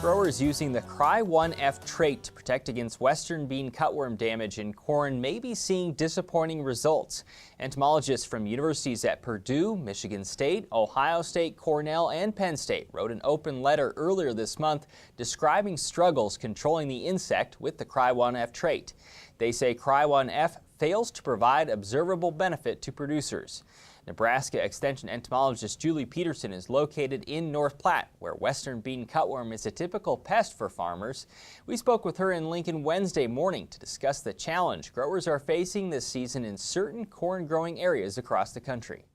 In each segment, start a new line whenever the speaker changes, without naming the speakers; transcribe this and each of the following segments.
Growers using the Cry1F trait to protect against western bean cutworm damage in corn may be seeing disappointing results. Entomologists from universities at Purdue, Michigan State, Ohio State, Cornell, and Penn State wrote an open letter earlier this month describing struggles controlling the insect with the Cry1F trait. They say Cry1F fails to provide observable benefit to producers. Nebraska Extension entomologist Julie Peterson is located in North Platte, where western bean cutworm is a typical pest for farmers. We spoke with her in Lincoln Wednesday morning to discuss the challenge growers are facing this season in certain corn growing areas across the country.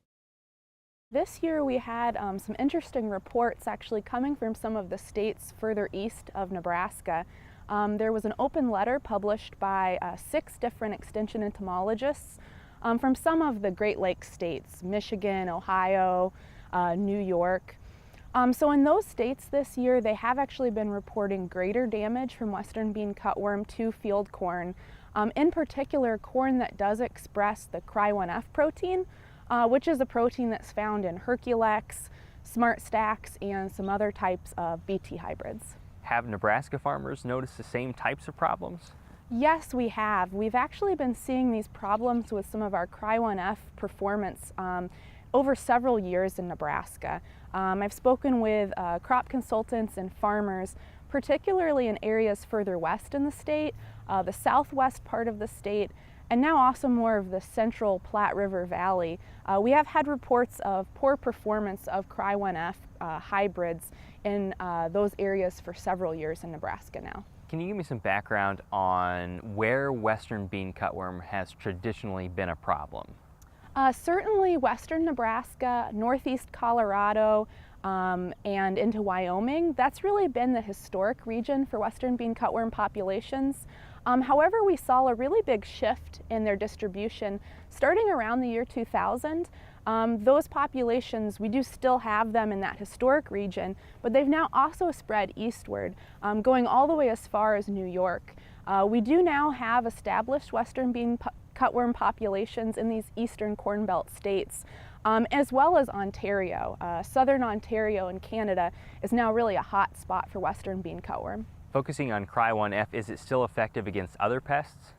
This year we had some interesting reports actually coming from some of the states further east of Nebraska. There was an open letter published by 6 different extension entomologists from some of the Great Lakes states, Michigan, Ohio, New York. So in those states this year, they have actually been reporting greater damage from western bean cutworm to field corn, in particular corn that does express the Cry1F protein, which is a protein that's found in Herculex, Smart Stacks, and some other types of BT hybrids.
Have Nebraska farmers noticed the same types of problems?
Yes, we have. We've actually been seeing these problems with some of our Cry1F performance over several years in Nebraska. I've spoken with crop consultants and farmers, particularly in areas further west in the state, the southwest part of the state, and now also more of the central Platte River Valley. We have had reports of poor performance of Cry1F hybrids in those areas for several years in Nebraska now.
Can you give me some background on where western bean cutworm has traditionally been a problem?
Certainly western Nebraska, northeast Colorado, and into Wyoming. That's really been the historic region for western bean cutworm populations. However, we saw a really big shift in their distribution starting around the year 2000. Those populations, we do still have them in that historic region, but they've now also spread eastward, going all the way as far as New York. We do now have established western bean cutworm populations in these eastern Corn Belt states, as well as Ontario. Southern Ontario in Canada is now really a hot spot for western bean cutworm.
Focusing on Cry1F, is it still effective against other pests?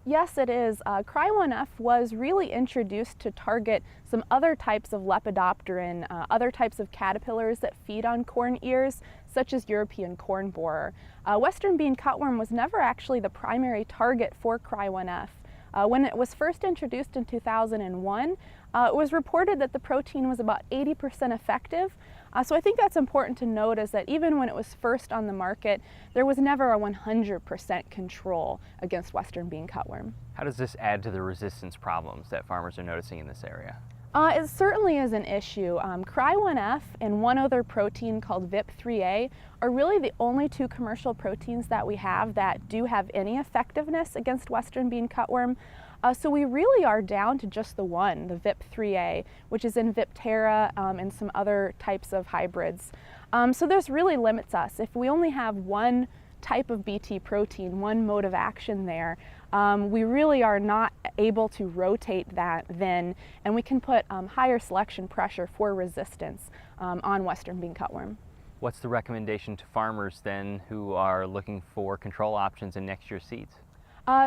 Yes, it is. Cry1F was really introduced to target some other types of lepidopteran, other types of caterpillars that feed on corn ears, such as European corn borer. Western bean cutworm was never actually the primary target for Cry1F. When it was first introduced in 2001, it was reported that the protein was about 80% effective. So I think that's important to note, is that even when it was first on the market, there was never a 100% control against western bean cutworm.
How does this add to the resistance problems that farmers are noticing in this area?
It certainly is an issue. Cry1F and one other protein called VIP3A are really the only 2 commercial proteins that we have that do have any effectiveness against western bean cutworm. So we really are down to just the one, the VIP3A, which is in Viptera and some other types of hybrids. So this really limits us. If we only have one type of BT protein, one mode of action there, we really are not able to rotate that then, and we can put higher selection pressure for resistance on western bean cutworm.
What's the recommendation to farmers then who are looking for control options in next year's seeds?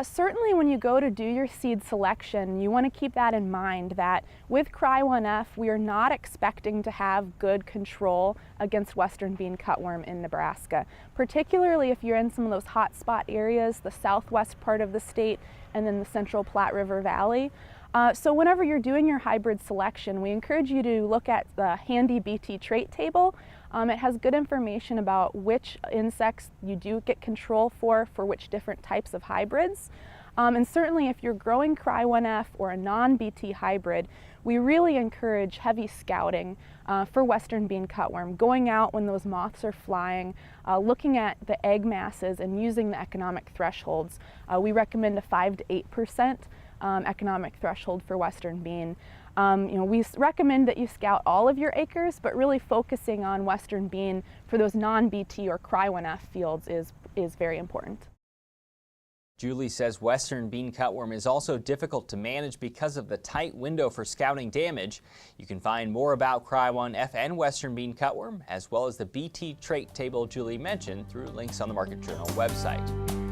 Certainly when you go to do your seed selection, you want to keep that in mind, that with Cry1F, we are not expecting to have good control against western bean cutworm in Nebraska, particularly if you're in some of those hot spot areas, the southwest part of the state and then the central Platte River Valley. So whenever you're doing your hybrid selection, we encourage you to look at the handy BT trait table. It has good information about which insects you do get control for which different types of hybrids. And certainly if you're growing Cry1F or a non-BT hybrid, we really encourage heavy scouting for western bean cutworm, going out when those moths are flying, looking at the egg masses and using the economic thresholds. We recommend a 5 to 8% economic threshold for western bean. We recommend that you scout all of your acres, but really focusing on western bean for those non-BT or Cry1F fields is very important.
Julie says western bean cutworm is also difficult to manage because of the tight window for scouting damage. You can find more about Cry1F and western bean cutworm, as well as the BT trait table Julie mentioned, through links on the Market Journal website.